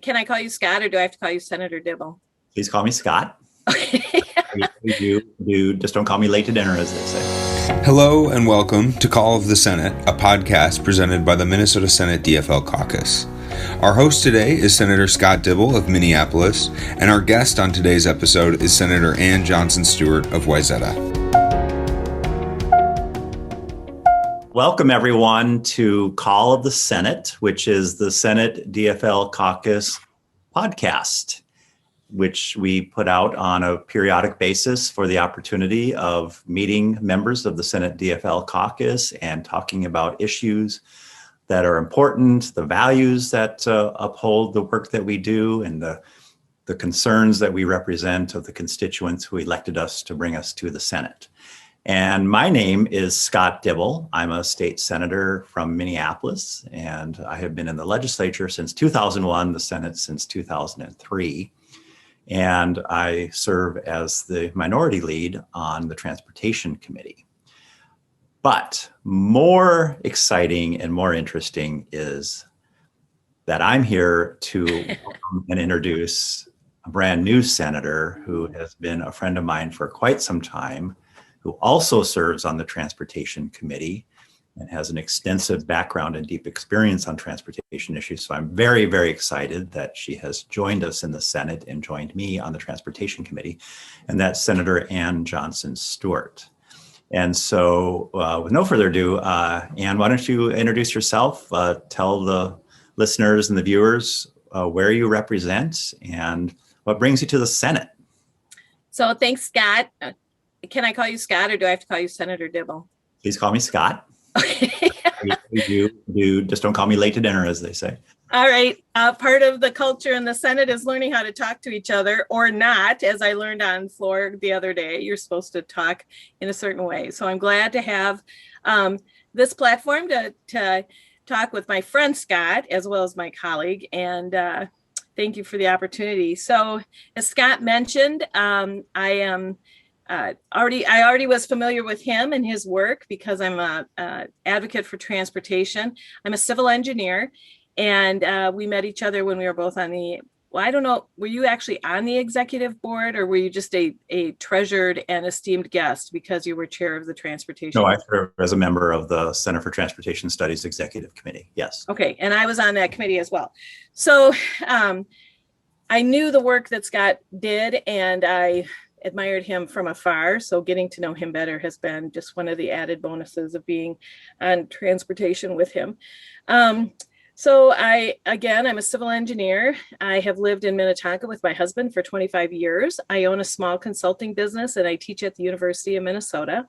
Can I call you Scott or do I have to call you Senator Dibble? Please call me Scott. Okay. Just don't call me late to dinner, as they say. Hello and welcome to Call of the Senate, a podcast presented by the Minnesota Senate DFL caucus. Our host today is Senator Scott Dibble of Minneapolis, and our guest on today's episode is Senator Ann Johnson Stewart of Wayzata. Welcome, everyone, to Call of the Senate, which is the Senate DFL caucus podcast, which we put out on a periodic basis for the opportunity of meeting members of the Senate DFL caucus and talking about issues that are important, the values that uphold the work that we do, and the concerns that we represent of the constituents who elected us to bring us to the Senate. And my name is Scott Dibble. I'm a state senator from Minneapolis, and I have been in the legislature since 2001, the Senate since 2003. And I serve as the minority lead on the Transportation Committee. But more exciting and more interesting is that I'm here to welcome and introduce a brand new senator who has been a friend of mine for quite some time, who also serves on the Transportation Committee and has an extensive background and deep experience on transportation issues. So I'm very, very excited that she has joined us in the Senate and joined me on the Transportation Committee, and that's Senator Ann Johnson Stewart. And so with no further ado, Ann, why don't you introduce yourself, tell the listeners and the viewers where you represent and what brings you to the Senate. So thanks, Scott. Can I call you Scott or do I have to call you Senator Dibble? Please call me Scott. Okay. You just don't call me late to dinner, as they say. All right. Part of the culture in the Senate is learning how to talk to each other or not. As I learned on floor the other day, you're supposed to talk in a certain way. So I'm glad to have this platform to talk with my friend Scott, as well as my colleague. And thank you for the opportunity. So as Scott mentioned, I already was familiar with him and his work because I'm a advocate for transportation. I'm a civil engineer, and we met each other when we were both on I don't know, were you actually on the executive board or were you just a treasured and esteemed guest because you were chair of the transportation? No, I serve as a member of the Center for Transportation Studies Executive Committee, yes. Okay, and I was on that committee as well. So I knew the work that Scott did, and I admired him from afar. So getting to know him better has been just one of the added bonuses of being on transportation with him. So I'm a civil engineer. I have lived in Minnetonka with my husband for 25 years. I own a small consulting business and I teach at the University of Minnesota,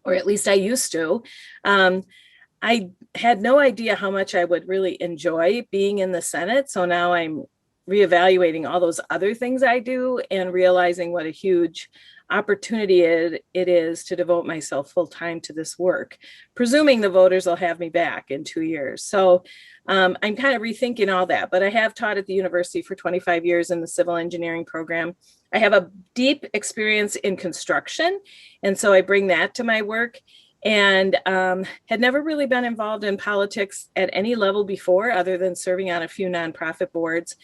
or at least I used to. I had no idea how much I would really enjoy being in the Senate. So now I'm reevaluating all those other things I do and realizing what a huge opportunity it is to devote myself full time to this work, presuming the voters will have me back in 2 years. So I'm kind of rethinking all that, but I have taught at the university for 25 years in the civil engineering program. I have a deep experience in construction, and so I bring that to my work, and had never really been involved in politics at any level before, other than serving on a few nonprofit boards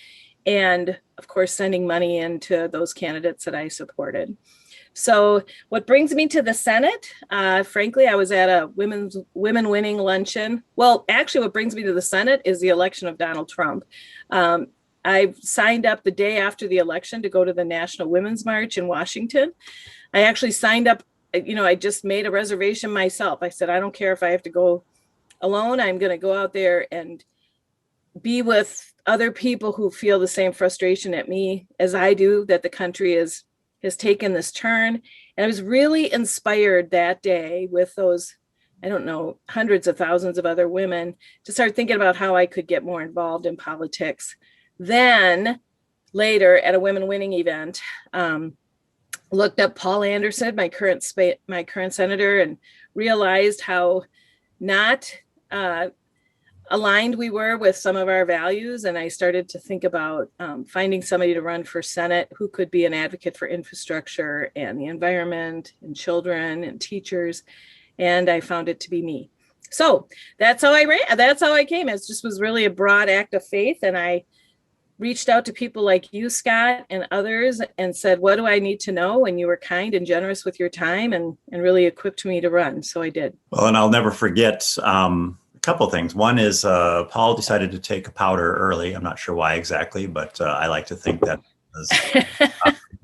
and, of course, sending money into those candidates that I supported. So what brings me to the Senate, frankly, I was at a women winning luncheon. Well, actually, what brings me to the Senate is the election of Donald Trump. I signed up the day after the election to go to the National Women's March in Washington. I actually signed up, I just made a reservation myself. I said, I don't care if I have to go alone. I'm going to go out there and be with other people who feel the same frustration at me as I do, that the country has taken this turn. And I was really inspired that day with those, hundreds of thousands of other women to start thinking about how I could get more involved in politics. Then later at a women winning event, looked up Paul Anderson, my current senator, and realized how not aligned we were with some of our values. And I started to think about finding somebody to run for Senate who could be an advocate for infrastructure and the environment and children and teachers. And I found it to be me. So that's how I ran. That's how I came. It just was really a broad act of faith. And I reached out to people like you, Scott, and others and said, what do I need to know? And you were kind and generous with your time and really equipped me to run. So I did. Well, and I'll never forget a couple of things. One is Paul decided to take a powder early. I'm not sure why exactly, but I like to think that was, he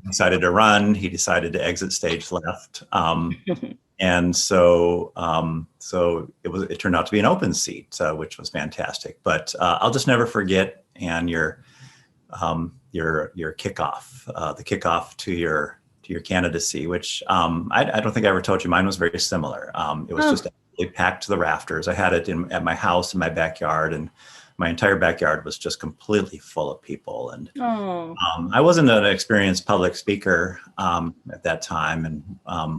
decided to run. He decided to exit stage left. And so it turned out to be an open seat, which was fantastic. But I'll just never forget, and your kickoff, the kickoff to your candidacy, which I don't think I ever told you. Mine was very similar. It was just absolutely packed to the rafters. I had it at my house in my backyard, and my entire backyard was just completely full of people. And I wasn't an experienced public speaker at that time, and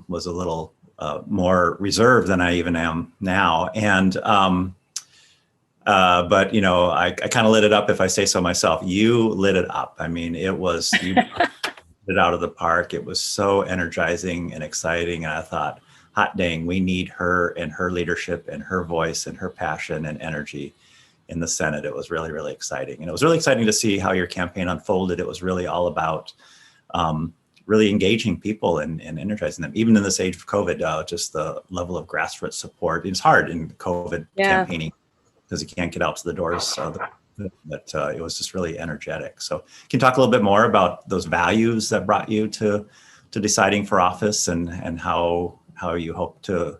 was a little more reserved than I even am now. And but I kind of lit it up, if I say so myself. You lit it up. I mean, you lit it out of the park. It was so energizing and exciting. And I thought, hot dang, we need her and her leadership and her voice and her passion and energy in the Senate. It was really, really exciting. And it was really exciting to see how your campaign unfolded. It was really all about really engaging people and energizing them. Even in this age of COVID, just the level of grassroots support. It's hard in COVID campaigning because you can't get out to the doors. But it was just really energetic. So can you talk a little bit more about those values that brought you to deciding for office and how you hope to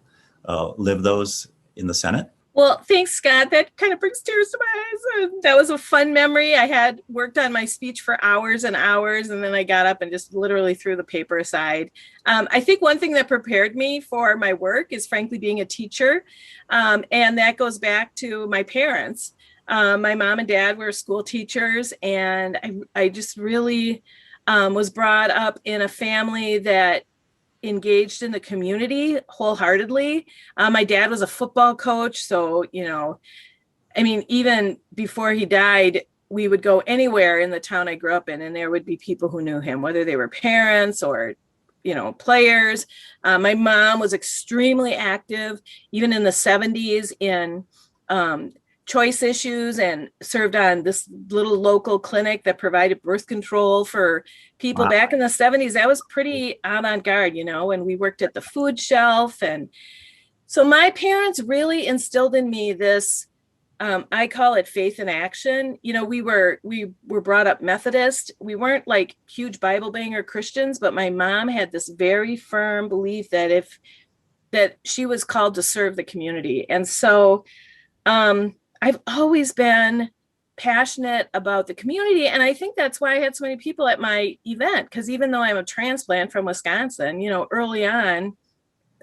live those in the Senate? Well, thanks, Scott. That kind of brings tears to my eyes. That was a fun memory. I had worked on my speech for hours and hours, and then I got up and just literally threw the paper aside. I think one thing that prepared me for my work is, frankly, being a teacher. And that goes back to my parents. My mom and dad were school teachers, and I just really was brought up in a family that engaged in the community wholeheartedly. My dad was a football coach. So, even before he died, we would go anywhere in the town I grew up in, and there would be people who knew him, whether they were parents or, players. My mom was extremely active, even in the 70s in choice issues, and served on this little local clinic that provided birth control for people back in the 70s. That was pretty avant-garde, and we worked at the food shelf. And so my parents really instilled in me this, I call it faith in action. We were brought up Methodist. We weren't like huge Bible banger Christians, but my mom had this very firm belief that she was called to serve the community. And so, I've always been passionate about the community. And I think that's why I had so many people at my event, because even though I'm a transplant from Wisconsin, early on,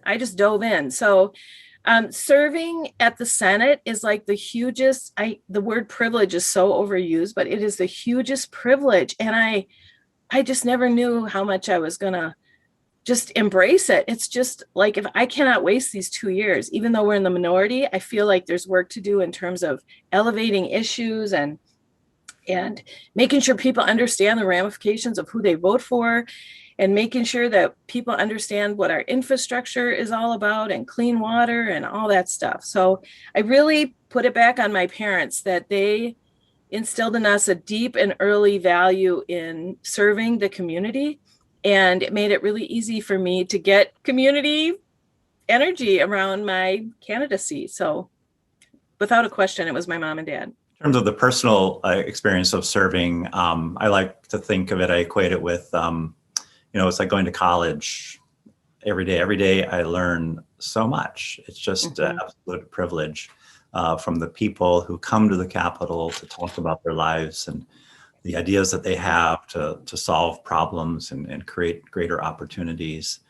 I just dove in. So serving at the Senate is like the hugest, the word privilege is so overused, but it is the hugest privilege. And I just never knew how much I was going to just embrace it. It's just like, if I cannot waste these 2 years, even though we're in the minority, I feel like there's work to do in terms of elevating issues and making sure people understand the ramifications of who they vote for, and making sure that people understand what our infrastructure is all about, and clean water and all that stuff. So I really put it back on my parents that they instilled in us a deep and early value in serving the community. And it made it really easy for me to get community energy around my candidacy. So without a question, it was my mom and dad. In terms of the personal experience of serving, I like to think of it, I equate it with, it's like going to college every day. Every day I learn so much. It's just an absolute privilege from the people who come to the Capitol to talk about their lives and the ideas that they have to solve problems and create greater opportunities.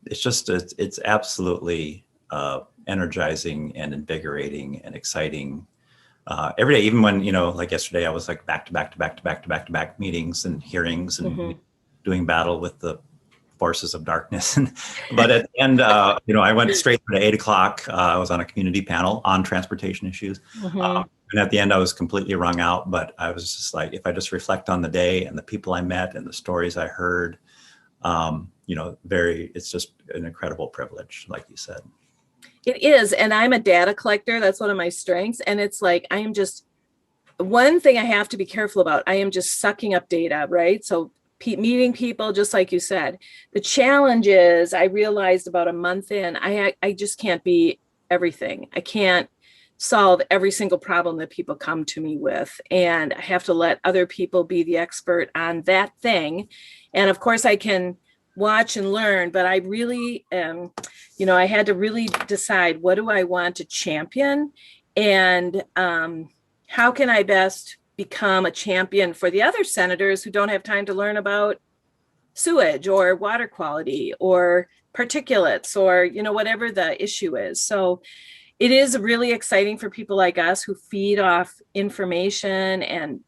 It's absolutely energizing and invigorating and exciting every day. Even when, like yesterday, I was like back to back meetings and hearings and doing battle with the forces of darkness. But at the end, I went straight to 8:00. I was on a community panel on transportation issues. And at the end, I was completely wrung out, but I was just like, if I just reflect on the day and the people I met and the stories I heard, it's just an incredible privilege, like you said. It is. And I'm a data collector. That's one of my strengths. And it's like, I am just one thing I have to be careful about, I am just sucking up data, right? So meeting people, just like you said. The challenge is, I realized about a month in, I just can't be everything. I can't solve every single problem that people come to me with. And I have to let other people be the expert on that thing. And of course, I can watch and learn, but I really, I had to really decide, what do I want to champion? And how can I best become a champion for the other senators who don't have time to learn about sewage or water quality or particulates or, whatever the issue is. So it is really exciting for people like us who feed off information and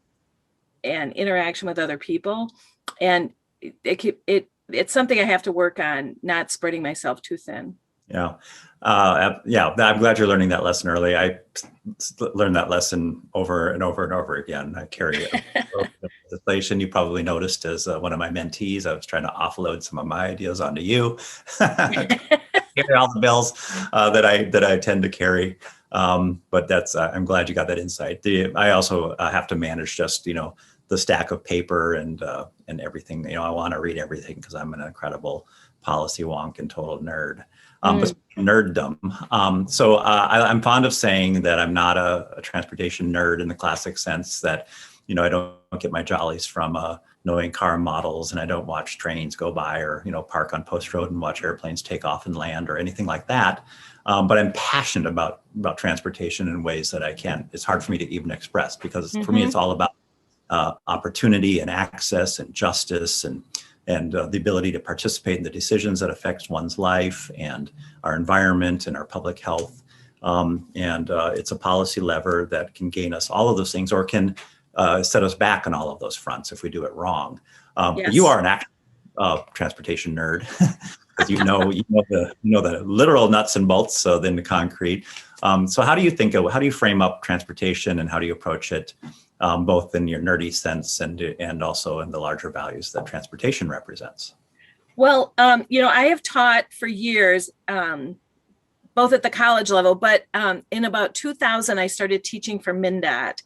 interaction with other people. And it's something I have to work on, not spreading myself too thin. Yeah. I'm glad you're learning that lesson early. I learned that lesson over and over and over again. I carry legislation. You probably noticed as one of my mentees, I was trying to offload some of my ideas onto you. Carry all the bills that I tend to carry. But that's, I'm glad you got that insight. I also have to manage just, the stack of paper and everything. I want to read everything because I'm an incredible policy wonk and total nerd. But nerddom. So I'm fond of saying that I'm not a transportation nerd in the classic sense that, I don't get my jollies from knowing car models, and I don't watch trains go by or, park on post road and watch airplanes take off and land or anything like that. But I'm passionate about transportation in ways that it's hard for me to even express, because for me, it's all about opportunity and access and justice and the ability to participate in the decisions that affects one's life and our environment and our public health. It's a policy lever that can gain us all of those things, or can set us back on all of those fronts if we do it wrong. Yes. But you are an actual transportation nerd, because you know the literal nuts and bolts, so then the concrete. So how do you frame up transportation, and how do you approach it? Both in your nerdy sense and also in the larger values that transportation represents? Well, I have taught for years, both at the college level, but in about 2000, I started teaching for MnDOT.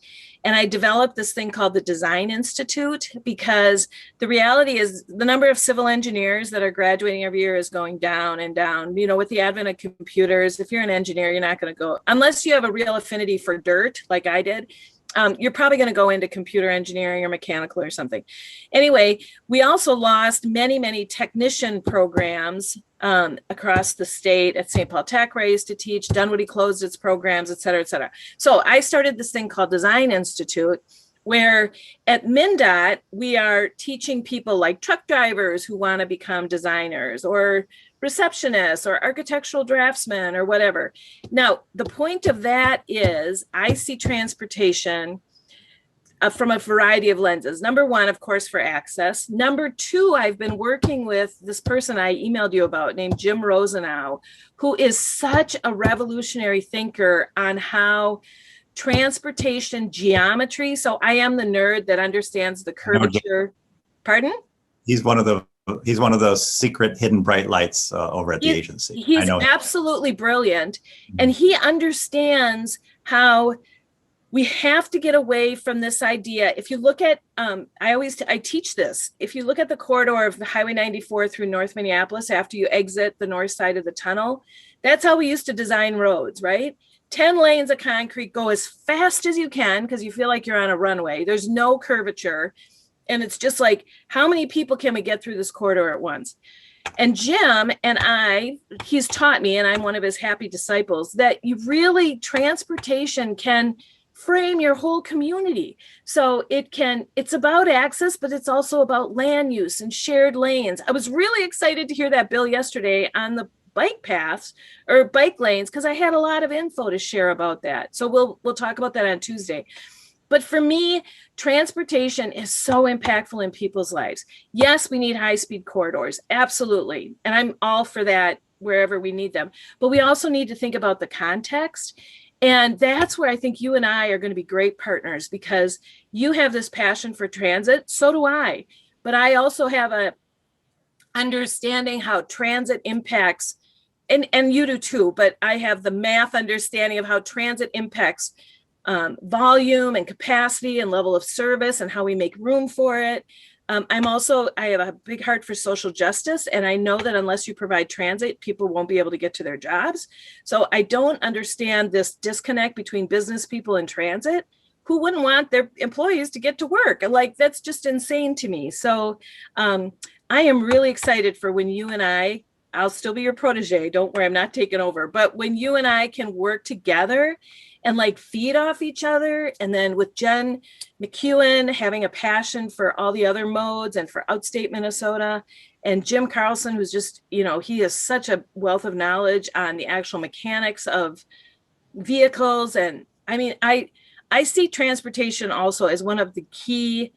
And I developed this thing called the Design Institute, because the reality is the number of civil engineers that are graduating every year is going down and down. With the advent of computers, if you're an engineer, you're not going to go, unless you have a real affinity for dirt, like I did. You're probably going to go into computer engineering or mechanical or something. Anyway, we also lost many, many technician programs across the state. At St. Paul Tech, where I used to teach, Dunwoody closed its programs, et cetera, et cetera. So I started this thing called Design Institute, where at MnDOT, we are teaching people like truck drivers who want to become designers, or receptionists, or architectural draftsmen, or whatever. Now, the point of that is, I see transportation from a variety of lenses. Number one, of course, for access. Number two, I've been working with this person I emailed you about named Jim Rosenau, who is such a revolutionary thinker on how transportation geometry. So I am the nerd that understands the curvature. Pardon? He's one of those secret hidden bright lights over at the agency. He's absolutely brilliant. And he understands how we have to get away from this idea. If you look at, I teach this. If you look at the corridor of the Highway 94 through North Minneapolis, after you exit the north side of the tunnel, that's how we used to design roads, right? 10 lanes of concrete, go as fast as you can because you feel like you're on a runway. There's no curvature. And it's just like, how many people can we get through this corridor at once? And Jim and he's taught me, and I'm one of his happy disciples, that transportation can frame your whole community. So it's about access, but it's also about land use and shared lanes. I was really excited to hear that bill yesterday on the bike paths or bike lanes, because I had a lot of info to share about that. So we'll talk about that on Tuesday. But for me, transportation is so impactful in people's lives. Yes, we need high-speed corridors, absolutely. And I'm all for that wherever we need them. But we also need to think about the context. And that's where I think you and I are going to be great partners, because you have this passion for transit. So do I. But I also have a understanding how transit impacts, and you do too, but I have the math understanding of how transit impacts volume and capacity and level of service and how we make room for it. I have a big heart for social justice, and I know that unless you provide transit, people won't be able to get to their jobs. So I don't understand this disconnect between business people and transit. Who wouldn't want their employees to get to work? Like, that's just insane to me. So I am really excited for when you and I'll still be your protege. Don't worry, I'm not taking over. But when you and I can work together and like feed off each other, and then with Jen McEwen having a passion for all the other modes and for outstate Minnesota, and Jim Carlson, who's just, he is such a wealth of knowledge on the actual mechanics of vehicles. And I mean, I see transportation also as one of the key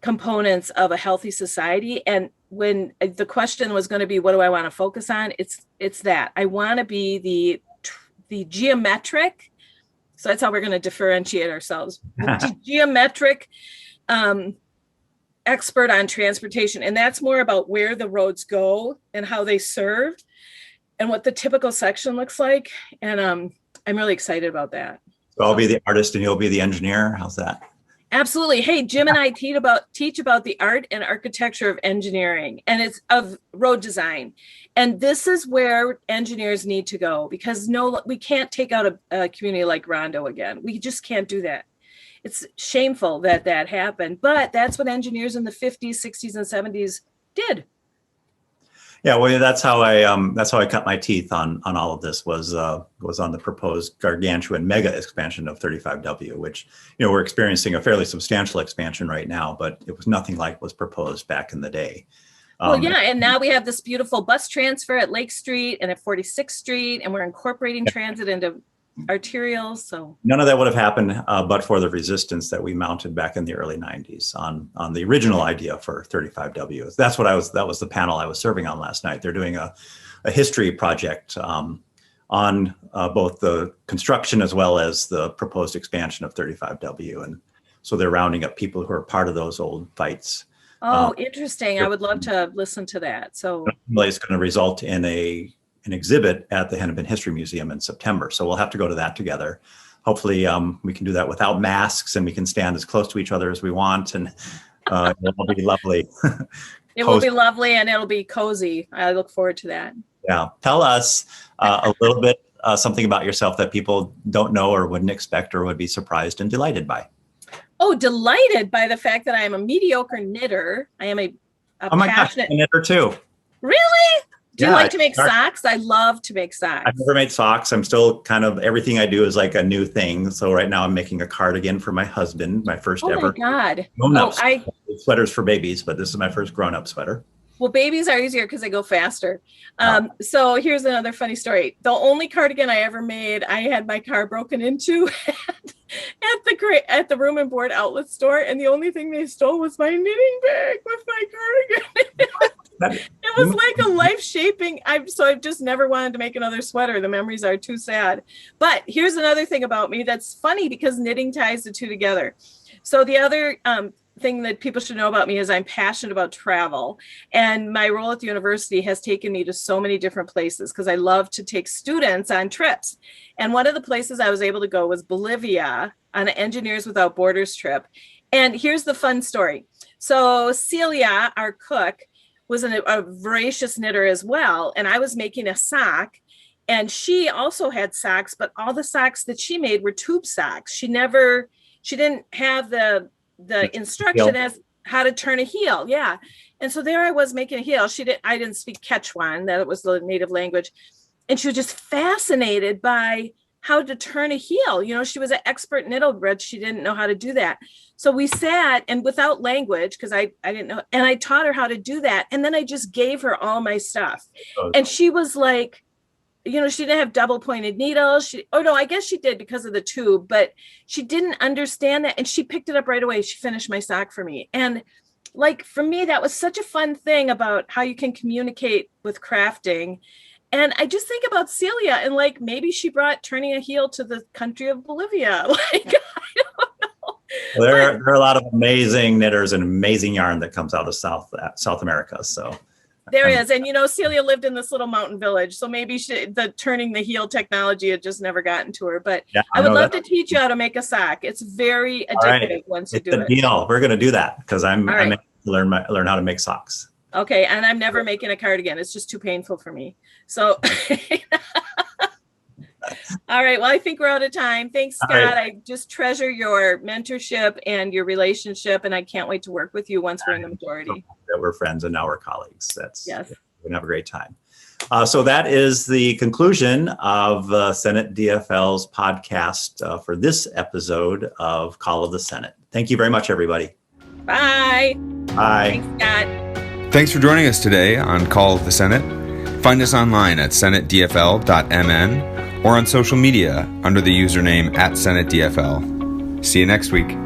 components of a healthy society. And when the question was going to be, what do I want to focus on? It's that I want to be the geometric. So that's how we're going to differentiate ourselves. Geometric expert on transportation. And that's more about where the roads go and how they serve and what the typical section looks like. And I'm really excited about that. So I'll be the artist and you'll be the engineer. How's that? Absolutely. Hey, Jim and I teach about the art and architecture of engineering, and it's of road design. And this is where engineers need to go, because we can't take out a community like Rondo again. We just can't do that. It's shameful that happened, but that's what engineers in the 50s, 60s, and 70s did. Yeah, well, that's how I cut my teeth on all of this was on the proposed gargantuan mega expansion of 35W, which we're experiencing a fairly substantial expansion right now, but it was nothing like was proposed back in the day. Well, yeah, and now we have this beautiful bus transfer at Lake Street and at 46th Street, and we're incorporating transit into arterials. So none of that would have happened but for the resistance that we mounted back in the early 90s on the original idea for 35W. That was the panel I was serving on last night. They're doing a history project on both the construction as well as the proposed expansion of 35W. And so they're rounding up people who are part of those old fights. Oh, interesting. I would love to listen to that. So it's going to result in an exhibit at the Hennepin History Museum in September. So we'll have to go to that together. Hopefully we can do that without masks and we can stand as close to each other as we want, and it'll be lovely. It will be lovely and it'll be cozy. I look forward to that. Yeah. Tell us a little bit something about yourself that people don't know or wouldn't expect or would be surprised and delighted by. Oh, delighted by the fact that I am a mediocre knitter. I am a passionate knitter too. Really? Do you like to make socks? I love to make socks. I've never made socks. I'm still kind of, everything I do is like a new thing. So right now I'm making a cardigan for my husband, my first ever. Oh my God. Grown-up sweaters for babies, but this is my first grown-up sweater. Well, babies are easier because they go faster. So here's another funny story. The only cardigan I ever made, I had my car broken into at the room and board outlet store, and the only thing they stole was my knitting bag with my cardigan. It was like a life-shaping. I've just never wanted to make another sweater. The memories are too sad. But here's another thing about me that's funny, because knitting ties the two together. So the other thing that people should know about me is I'm passionate about travel, and my role at the university has taken me to so many different places because I love to take students on trips. And one of the places I was able to go was Bolivia on an Engineers Without Borders trip. And here's the fun story. So Celia, our cook, was a voracious knitter as well, and I was making a sock, and she also had socks, but all the socks that she made were tube socks. She didn't have the instruction as how to turn a heel. Yeah. And so there I was making a heel. I didn't speak Quechua, that was the native language. And she was just fascinated by how to turn a heel. She was an expert knitter, but she didn't know how to do that. So we sat, and without language, because I didn't know, and I taught her how to do that. And then I just gave her all my stuff. And she was like, she didn't have double pointed needles. I guess she did because of the tube, but she didn't understand that. And she picked it up right away. She finished my sock for me. And for me, that was such a fun thing about how you can communicate with crafting. And I just think about Celia and maybe she brought turning a heel to the country of Bolivia. I don't know. Well, there are a lot of amazing knitters and amazing yarn that comes out of South America. So There is. And, Celia lived in this little mountain village. So maybe the turning the heel technology had just never gotten to her. But Yeah, I would love to teach you how to make a sock. It's very addictive once you do it. It's a deal. We're going to do that because I'm All right. going to learn how to make socks. Okay. And I'm never making a cardigan. It's just too painful for me. So, all right. Well, I think we're out of time. Thanks, Scott. Right. I just treasure your mentorship and your relationship. And I can't wait to work with you once we're in the majority. That we're friends and now we're colleagues. Yes. We're going to have a great time. So that is the conclusion of Senate DFL's podcast for this episode of Call of the Senate. Thank you very much, everybody. Bye. Bye. Thanks, Scott. Thanks for joining us today on Call of the Senate. Find us online at senatedfl.mn or on social media under the username @SenateDFL. See you next week.